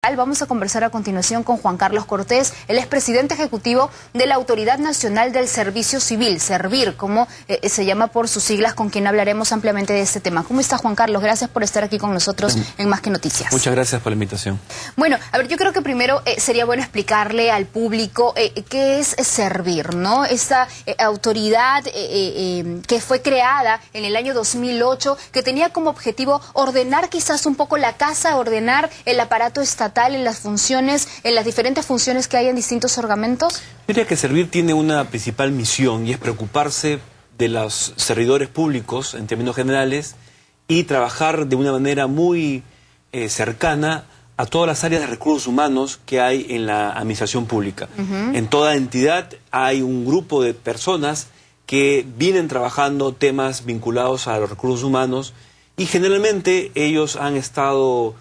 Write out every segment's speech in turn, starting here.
Vamos a conversar a continuación con Juan Carlos Cortés. Él es presidente ejecutivo de la Autoridad Nacional del Servicio Civil, Servir, como se llama por sus siglas, con quien hablaremos ampliamente de este tema. ¿Cómo está, Juan Carlos? Gracias por estar aquí con nosotros en Más que Noticias. Muchas gracias por la invitación. Bueno, a ver, yo creo que primero sería bueno explicarle al público qué es Servir, ¿no? Esta autoridad que fue creada en el año 2008, que tenía como objetivo ordenar quizás un poco la casa, ordenar el aparato estatal en las funciones, en las diferentes funciones que hay en distintos orgamentos. Yo diría que Servir tiene una principal misión y es preocuparse de los servidores públicos en términos generales y trabajar de una manera muy cercana a todas las áreas de recursos humanos que hay en la administración pública. En toda entidad hay un grupo de personas que vienen trabajando temas vinculados a los recursos humanos y generalmente ellos han estado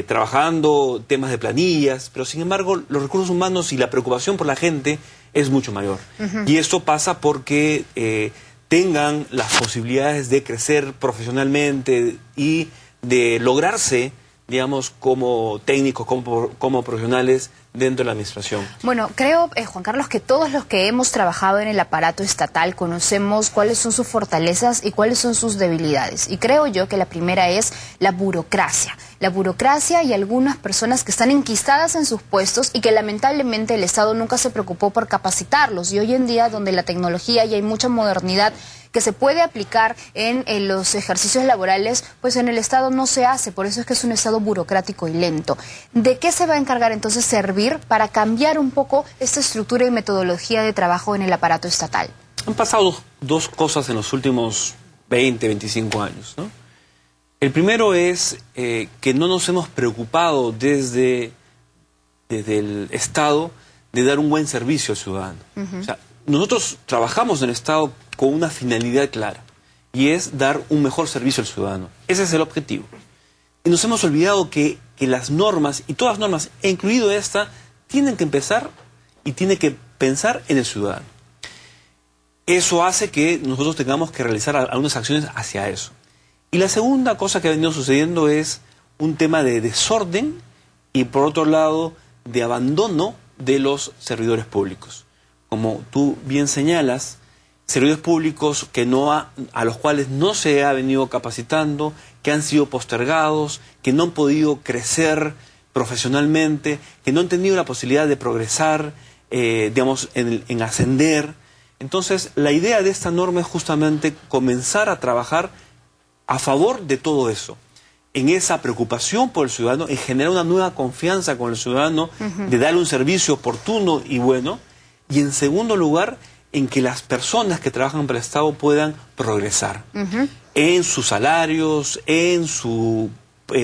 trabajando temas de planillas, pero sin embargo los recursos humanos y la preocupación por la gente es mucho mayor. Y esto pasa porque tengan las posibilidades de crecer profesionalmente y de lograrse, digamos, como técnicos, como profesionales dentro de la administración. Bueno, creo, Juan Carlos, que todos los que hemos trabajado en el aparato estatal conocemos cuáles son sus fortalezas y cuáles son sus debilidades. Y creo yo que la primera es la burocracia. La burocracia y algunas personas que están enquistadas en sus puestos y que lamentablemente el Estado nunca se preocupó por capacitarlos. Y hoy en día, donde la tecnología y hay mucha modernidad que se puede aplicar en los ejercicios laborales, pues en el Estado no se hace. Por eso es que es un Estado burocrático y lento. ¿De qué se va a encargar entonces Servir para cambiar un poco esta estructura y metodología de trabajo en el aparato estatal? Han pasado dos cosas en los últimos 20, 25 años, ¿no? El primero es que no nos hemos preocupado desde el Estado de dar un buen servicio al ciudadano. O sea, nosotros trabajamos en el Estado con una finalidad clara, y es dar un mejor servicio al ciudadano. Ese es el objetivo. Y nos hemos olvidado que las normas, y todas las normas, incluido esta, tienen que empezar y tienen que pensar en el ciudadano. Eso hace que nosotros tengamos que realizar algunas acciones hacia eso. Y la segunda cosa que ha venido sucediendo es un tema de desorden y, por otro lado, de abandono de los servidores públicos. Como tú bien señalas, servidores públicos a los cuales no se ha venido capacitando, que han sido postergados, que no han podido crecer profesionalmente, que no han tenido la posibilidad de progresar, digamos, en ascender. Entonces, la idea de esta norma es justamente comenzar a trabajar a favor de todo eso, en esa preocupación por el ciudadano, en generar una nueva confianza con el ciudadano, de darle un servicio oportuno y bueno, y en segundo lugar, en que las personas que trabajan para el Estado puedan progresar en sus salarios, en su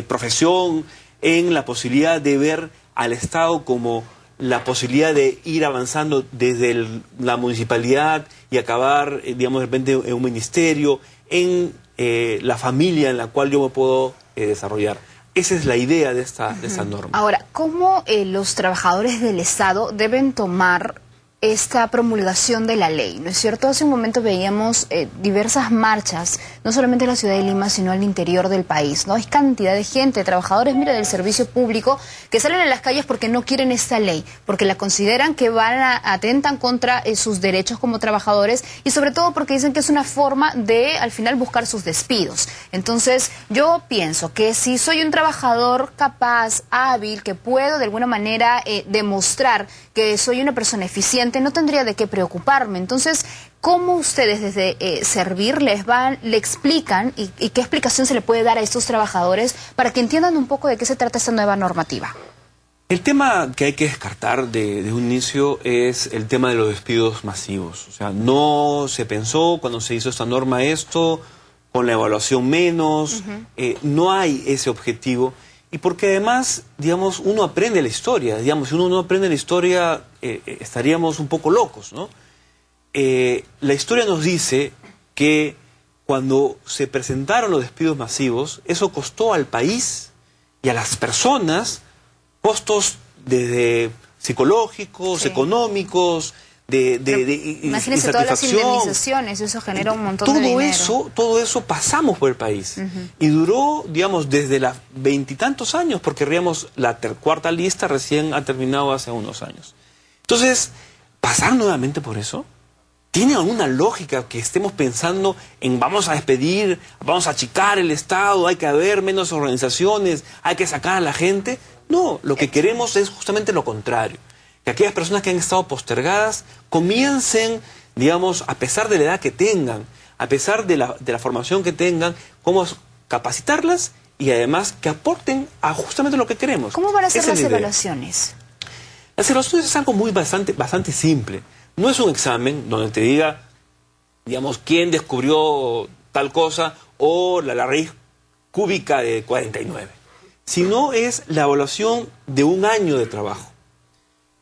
profesión, en la posibilidad de ver al Estado como la posibilidad de ir avanzando desde la municipalidad y acabar, digamos, de repente en un ministerio, en la familia en la cual yo me puedo desarrollar. Esa es la idea de esta norma. Ahora, ¿cómo los trabajadores del Estado deben tomar esta promulgación de la ley? ¿No es cierto? Hace un momento veíamos diversas marchas, no solamente en la ciudad de Lima, sino al interior del país, ¿no? Hay cantidad de gente, trabajadores, mira, del servicio público, que salen a las calles porque no quieren esta ley, porque la consideran que atentan contra sus derechos como trabajadores y sobre todo porque dicen que es una forma de, al final, buscar sus despidos. Entonces, yo pienso que si soy un trabajador capaz, hábil, que puedo de alguna manera demostrar que soy una persona eficiente, no tendría de qué preocuparme. Entonces, ¿cómo ustedes desde Servir le explican y qué explicación se le puede dar a estos trabajadores para que entiendan un poco de qué se trata esta nueva normativa? El tema que hay que descartar de un inicio es el tema de los despidos masivos. O sea, no se pensó cuando se hizo esta norma esto, con la evaluación menos, no hay ese objetivo. Y porque además, digamos, uno aprende la historia. Digamos, si uno no aprende la historia, estaríamos un poco locos, ¿no? La historia nos dice que cuando se presentaron los despidos masivos, eso costó al país y a las personas costos desde psicológicos, económicos, Imagínense todas las indemnizaciones, eso genera un montón de dinero. Todo eso pasamos por el país. Y duró, digamos, desde los 20 y tantos años, porque la cuarta lista recién ha terminado hace unos años. Entonces, ¿pasar nuevamente por eso? ¿Tiene alguna lógica que estemos pensando en vamos a despedir, vamos a achicar el Estado, hay que haber menos organizaciones, hay que sacar a la gente? No, lo que queremos es justamente lo contrario. Que aquellas personas que han estado postergadas comiencen, digamos, a pesar de la edad que tengan, a pesar de la formación que tengan, cómo capacitarlas y además que aporten a justamente lo que queremos. ¿Cómo van a ser las evaluaciones? Las evaluaciones es algo bastante simple. No es un examen donde te diga, digamos, quién descubrió tal cosa o la raíz cúbica de 49, sino es la evaluación de un año de trabajo.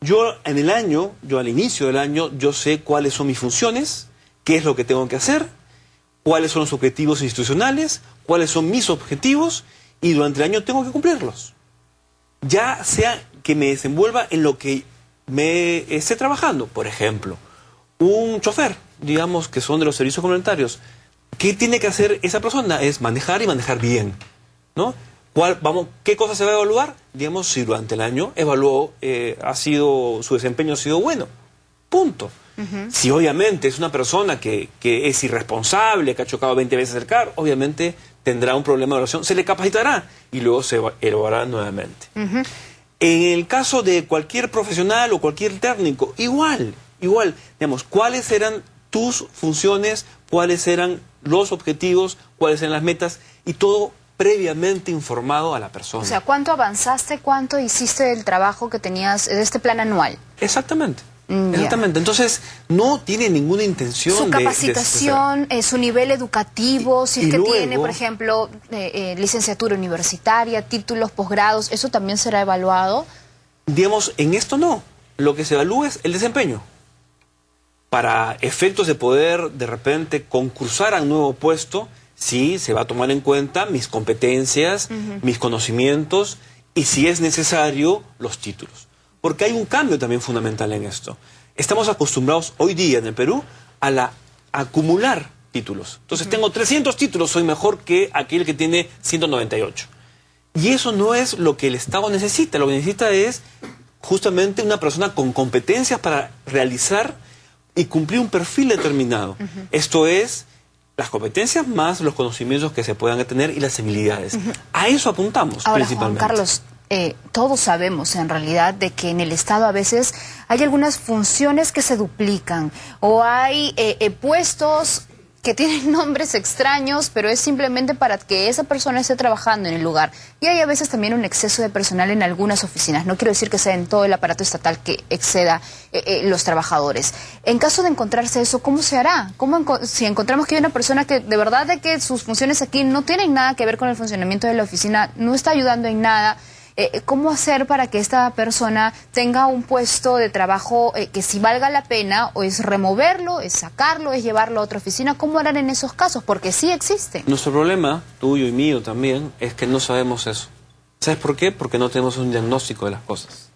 Yo al inicio del año, yo sé cuáles son mis funciones, qué es lo que tengo que hacer, cuáles son los objetivos institucionales, cuáles son mis objetivos, y durante el año tengo que cumplirlos. Ya sea que me desenvuelva en lo que me esté trabajando. Por ejemplo, un chofer, digamos, que son de los servicios comunitarios. ¿Qué tiene que hacer esa persona? Es manejar y manejar bien, ¿no? ¿Qué cosa se va a evaluar? Digamos, si durante el año su desempeño ha sido bueno. Punto. Si obviamente es una persona que es irresponsable, que ha chocado 20 veces el carro, obviamente tendrá un problema de evaluación, se le capacitará y luego se evaluará nuevamente. En el caso de cualquier profesional o cualquier técnico, igual, digamos, ¿cuáles eran tus funciones? ¿Cuáles eran los objetivos? ¿Cuáles eran las metas? Y todo previamente informado a la persona. O sea, ¿cuánto avanzaste? ¿Cuánto hiciste del trabajo que tenías de este plan anual? Exactamente. Exactamente. Entonces, no tiene ninguna intención su capacitación, su nivel educativo, si es que luego tiene, por ejemplo, licenciatura universitaria, títulos, posgrados, ¿eso también será evaluado? Digamos, en esto no. Lo que se evalúa es el desempeño. Para efectos de poder, de repente, concursar a un nuevo puesto, sí, se va a tomar en cuenta mis competencias, mis conocimientos y, si es necesario, los títulos. Porque hay un cambio también fundamental en esto. Estamos acostumbrados hoy día en el Perú a acumular títulos. Entonces tengo 300 títulos, soy mejor que aquel que tiene 198. Y eso no es lo que el Estado necesita. Lo que necesita es justamente una persona con competencias para realizar y cumplir un perfil determinado. Esto es las competencias más los conocimientos que se puedan tener y las habilidades. A eso apuntamos. Ahora, principalmente. Juan Carlos, todos sabemos en realidad de que en el Estado a veces hay algunas funciones que se duplican o hay puestos que tienen nombres extraños, pero es simplemente para que esa persona esté trabajando en el lugar. Y hay a veces también un exceso de personal en algunas oficinas. No quiero decir que sea en todo el aparato estatal que exceda los trabajadores. En caso de encontrarse eso, ¿cómo se hará? Si encontramos que hay una persona que de verdad de que sus funciones aquí no tienen nada que ver con el funcionamiento de la oficina, no está ayudando en nada, ¿cómo hacer para que esta persona tenga un puesto de trabajo que si valga la pena, o es removerlo, es sacarlo, es llevarlo a otra oficina? ¿Cómo harán en esos casos? Porque sí existen. Nuestro problema, tuyo y mío también, es que no sabemos eso. ¿Sabes por qué? Porque no tenemos un diagnóstico de las cosas.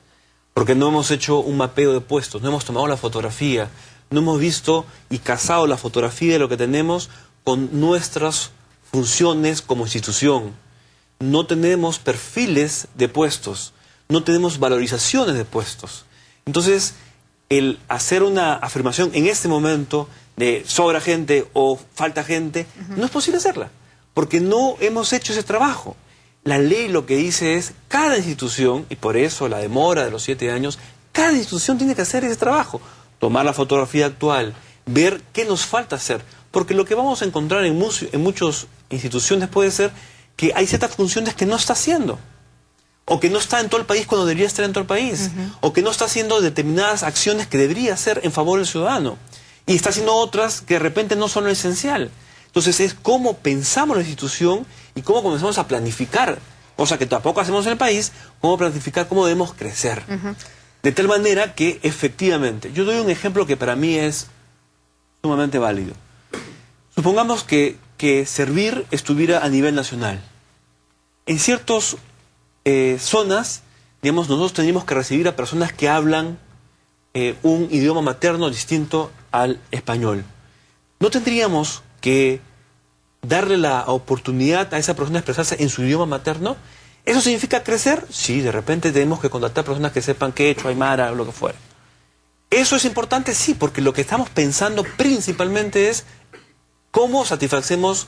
Porque no hemos hecho un mapeo de puestos, no hemos tomado la fotografía, no hemos visto y casado la fotografía de lo que tenemos con nuestras funciones como institución. No tenemos perfiles de puestos, no tenemos valorizaciones de puestos. Entonces, el hacer una afirmación en este momento de sobra gente o falta gente, no es posible hacerla, porque no hemos hecho ese trabajo. La ley lo que dice es, cada institución, y por eso la demora de los 7 años, cada institución tiene que hacer ese trabajo, tomar la fotografía actual, ver qué nos falta hacer, porque lo que vamos a encontrar en muchas instituciones puede ser que hay ciertas funciones que no está haciendo, o que no está en todo el país cuando debería estar en todo el país, o que no está haciendo determinadas acciones que debería hacer en favor del ciudadano, y está haciendo otras que de repente no son lo esencial. Entonces es cómo pensamos la institución y cómo comenzamos a planificar, cosa que tampoco hacemos en el país, cómo planificar cómo debemos crecer. De tal manera que efectivamente, yo doy un ejemplo que para mí es sumamente válido. Supongamos que Servir estuviera a nivel nacional. En ciertas zonas, digamos, nosotros tenemos que recibir a personas que hablan un idioma materno distinto al español. ¿No tendríamos que darle la oportunidad a esa persona de expresarse en su idioma materno? ¿Eso significa crecer? Sí, de repente tenemos que contactar personas que sepan quechua, aymara, lo que fuera. ¿Eso es importante? Sí, porque lo que estamos pensando principalmente es cómo satisfacemos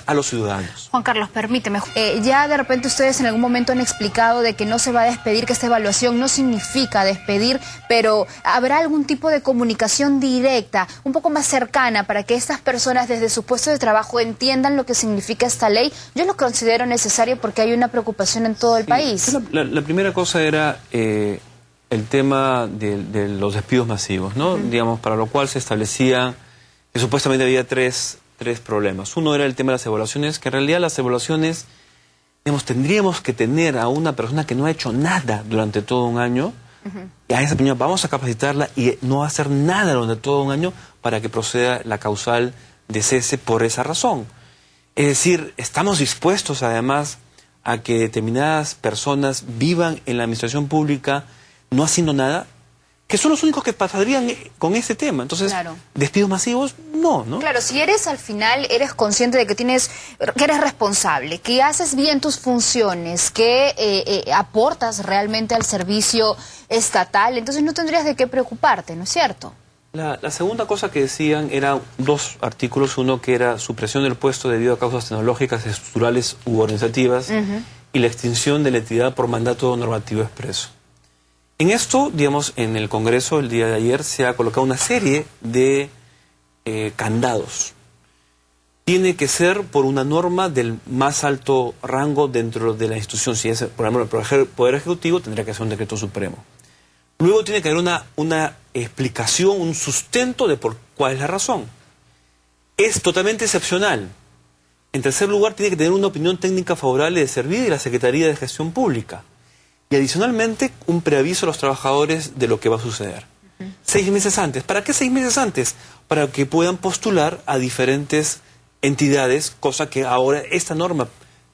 a los ciudadanos. Juan Carlos, permíteme. Ya de repente ustedes en algún momento han explicado de que no se va a despedir, que esta evaluación no significa despedir, pero ¿habrá algún tipo de comunicación directa, un poco más cercana, para que estas personas desde sus puestos de trabajo entiendan lo que significa esta ley? Yo lo considero necesario porque hay una preocupación en todo el país. La primera cosa era el tema de los despidos masivos, ¿no? Digamos, para lo cual se establecía que supuestamente había tres problemas. Uno era el tema de las evaluaciones, que en realidad las evaluaciones, digamos, tendríamos que tener a una persona que no ha hecho nada durante todo un año, y a esa persona vamos a capacitarla y no va a hacer nada durante todo un año para que proceda la causal de cese por esa razón. Es decir, estamos dispuestos además a que determinadas personas vivan en la administración pública no haciendo nada, que son los únicos que pasarían con este tema. Entonces, claro, despidos masivos, no. Claro, si eres al final, eres consciente de que eres responsable, que haces bien tus funciones, que aportas realmente al servicio estatal, entonces no tendrías de qué preocuparte, ¿no es cierto? La segunda cosa que decían eran dos artículos, uno que era supresión del puesto debido a causas tecnológicas, estructurales u organizativas, y la extinción de la entidad por mandato normativo expreso. En esto, digamos, en el Congreso el día de ayer se ha colocado una serie de candados. Tiene que ser por una norma del más alto rango dentro de la institución. Si es, por ejemplo, el Poder Ejecutivo, tendría que ser un decreto supremo. Luego tiene que haber una explicación, un sustento de por cuál es la razón. Es totalmente excepcional. En tercer lugar, tiene que tener una opinión técnica favorable de Servir y la Secretaría de Gestión Pública. Y adicionalmente, un preaviso a los trabajadores de lo que va a suceder. 6 meses antes. ¿Para qué 6 meses antes? Para que puedan postular a diferentes entidades, cosa que ahora esta norma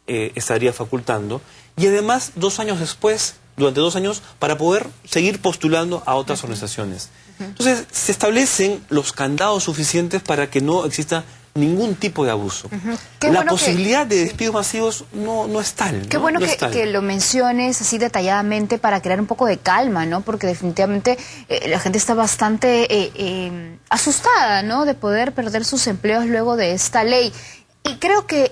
estaría facultando. Y además, 2 años después, durante 2 años, para poder seguir postulando a otras organizaciones. Entonces, se establecen los candados suficientes para que no exista ningún tipo de abuso. La posibilidad de despidos masivos no es tal. Qué bueno que lo menciones así detalladamente para crear un poco de calma, ¿no? Porque definitivamente la gente está bastante asustada, ¿no? De poder perder sus empleos luego de esta ley. Y creo que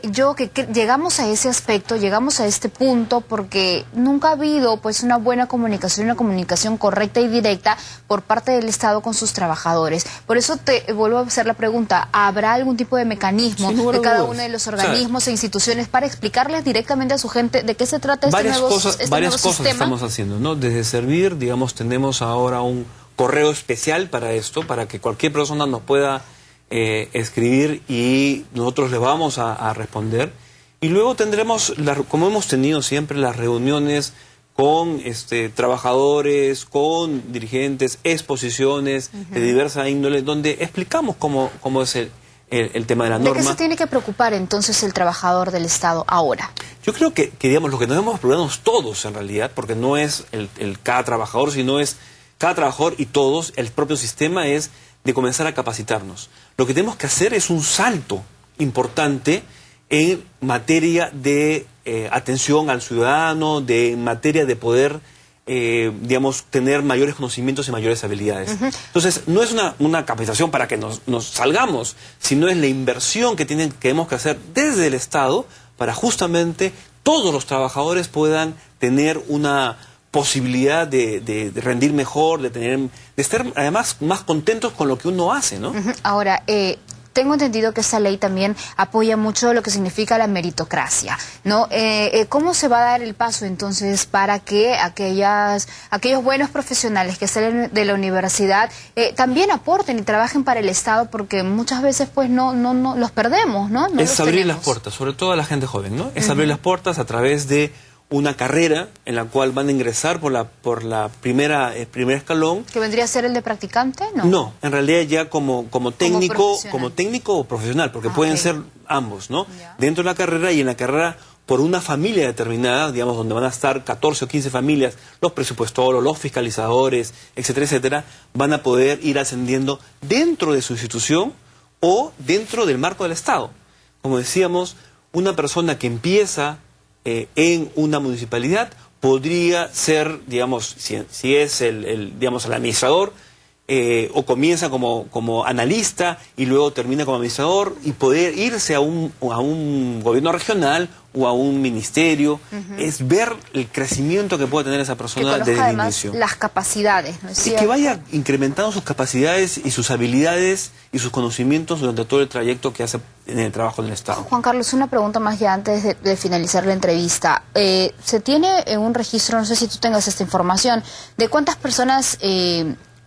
llegamos a ese aspecto, llegamos a este punto porque nunca ha habido pues una buena comunicación, una comunicación correcta y directa por parte del Estado con sus trabajadores. Por eso te vuelvo a hacer la pregunta, ¿habrá algún tipo de mecanismo de cada uno de los organismos e instituciones para explicarles directamente a su gente de qué se trata este nuevo sistema? Varias cosas estamos haciendo, ¿no? Desde Servir, digamos, tenemos ahora un correo especial para esto, para que cualquier persona nos pueda escribir y nosotros le vamos a responder. Y luego tendremos, como hemos tenido siempre, las reuniones con trabajadores, con dirigentes, exposiciones de diversa índole, donde explicamos cómo es el tema de la norma. ¿De qué se tiene que preocupar entonces el trabajador del Estado ahora? Yo creo que digamos, lo que nos debemos preocuparnos todos en realidad, porque no es cada trabajador, sino es cada trabajador y todos, el propio sistema es de comenzar a capacitarnos. Lo que tenemos que hacer es un salto importante en materia de atención al ciudadano, en materia de poder, digamos, tener mayores conocimientos y mayores habilidades. Entonces, no es una capacitación para que nos salgamos, sino es la inversión que tenemos que hacer desde el Estado para justamente todos los trabajadores puedan tener una posibilidad de rendir mejor, de estar además más contentos con lo que uno hace, ¿no? Ahora, tengo entendido que esta ley también apoya mucho lo que significa la meritocracia, ¿no? ¿Cómo se va a dar el paso entonces para que aquellos buenos profesionales que salen de la universidad también aporten y trabajen para el Estado? Porque muchas veces pues no los perdemos, ¿no? Es abrir las puertas, sobre todo a la gente joven, ¿no? Es abrir las puertas a través de una carrera en la cual van a ingresar por el primer escalón. ¿Que vendría a ser el de practicante? No, en realidad ya como técnico o profesional, porque pueden ser ambos, ¿no? Dentro de la carrera y en la carrera por una familia determinada, digamos, donde van a estar 14 o 15 familias, los presupuestores, los fiscalizadores, etcétera, etcétera, van a poder ir ascendiendo dentro de su institución o dentro del marco del Estado. Como decíamos, una persona que empieza en una municipalidad podría ser, digamos, si es digamos, el administrador, o comienza como analista y luego termina como administrador y poder irse a un gobierno regional o a un ministerio. Es ver el crecimiento que puede tener esa persona desde el inicio. Las capacidades, ¿no es cierto? Y que vaya incrementando sus capacidades y sus habilidades y sus conocimientos durante todo el trayecto que hace en el trabajo en el Estado. Juan Carlos, una pregunta más ya antes de finalizar la entrevista. ¿Se tiene un registro, no sé si tú tengas esta información, de cuántas personas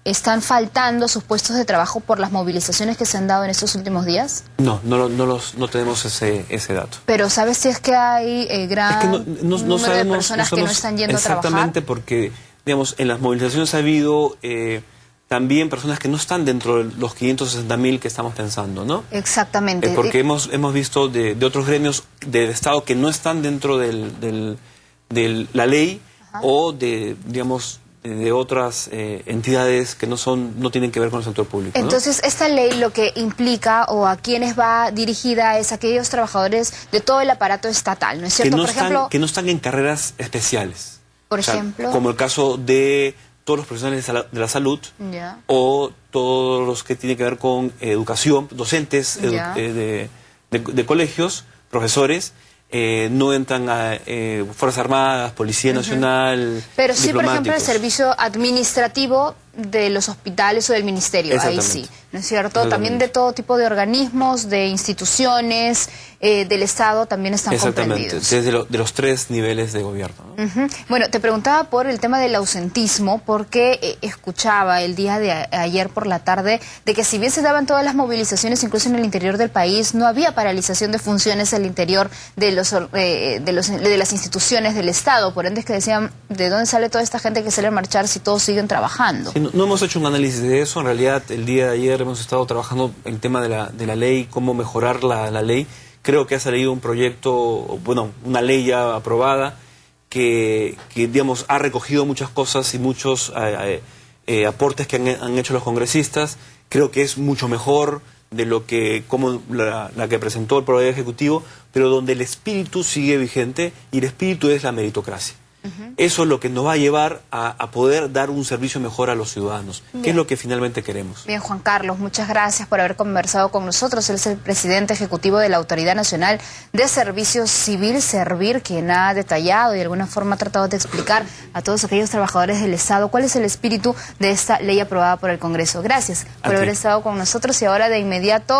están faltando sus puestos de trabajo por las movilizaciones que se han dado en estos últimos días? No tenemos ese dato. Pero ¿sabes si es que hay gran número de personas que no están yendo a trabajar? Exactamente, porque, digamos, en las movilizaciones ha habido también personas que no están dentro de los 560.000 que estamos pensando, ¿no? Exactamente. Porque hemos visto de otros gremios del Estado que no están dentro de la ley. Ajá. O digamos, de otras entidades que no tienen que ver con el sector público, ¿no? Entonces, esta ley lo que implica o a quienes va dirigida es a aquellos trabajadores de todo el aparato estatal, ¿no es cierto? Que no están en carreras especiales. Por ejemplo. Como el caso de todos los profesionales de la salud, ya, o todos los que tienen que ver con educación, docentes de colegios, profesores. No entran a Fuerzas Armadas, Policía Nacional, pero sí, por ejemplo, el servicio administrativo de los hospitales o del ministerio, ahí sí, ¿no es cierto? También de todo tipo de organismos, de instituciones, del Estado también están comprendidos. Desde de los tres niveles de gobierno, ¿no? Bueno, te preguntaba por el tema del ausentismo, porque escuchaba el día de ayer por la tarde de que si bien se daban todas las movilizaciones, incluso en el interior del país, no había paralización de funciones al interior de las instituciones del Estado. Por ende es que decían, ¿de dónde sale toda esta gente que sale a marchar si todos siguen trabajando? Sí, no hemos hecho un análisis de eso. En realidad, el día de ayer hemos estado trabajando el tema de la ley, cómo mejorar la ley. Creo que ha salido un proyecto, bueno, una ley ya aprobada que digamos, ha recogido muchas cosas y muchos aportes que han hecho los congresistas. Creo que es mucho mejor de la que presentó el Poder Ejecutivo, pero donde el espíritu sigue vigente, y el espíritu es la meritocracia. Eso es lo que nos va a llevar a poder dar un servicio mejor a los ciudadanos, que es lo que finalmente queremos. Bien, Juan Carlos, muchas gracias por haber conversado con nosotros. Él es el presidente ejecutivo de la Autoridad Nacional de Servicio Civil, Servir, quien ha detallado y de alguna forma ha tratado de explicar a todos aquellos trabajadores del Estado cuál es el espíritu de esta ley aprobada por el Congreso. Gracias por haber estado con nosotros, y ahora de inmediato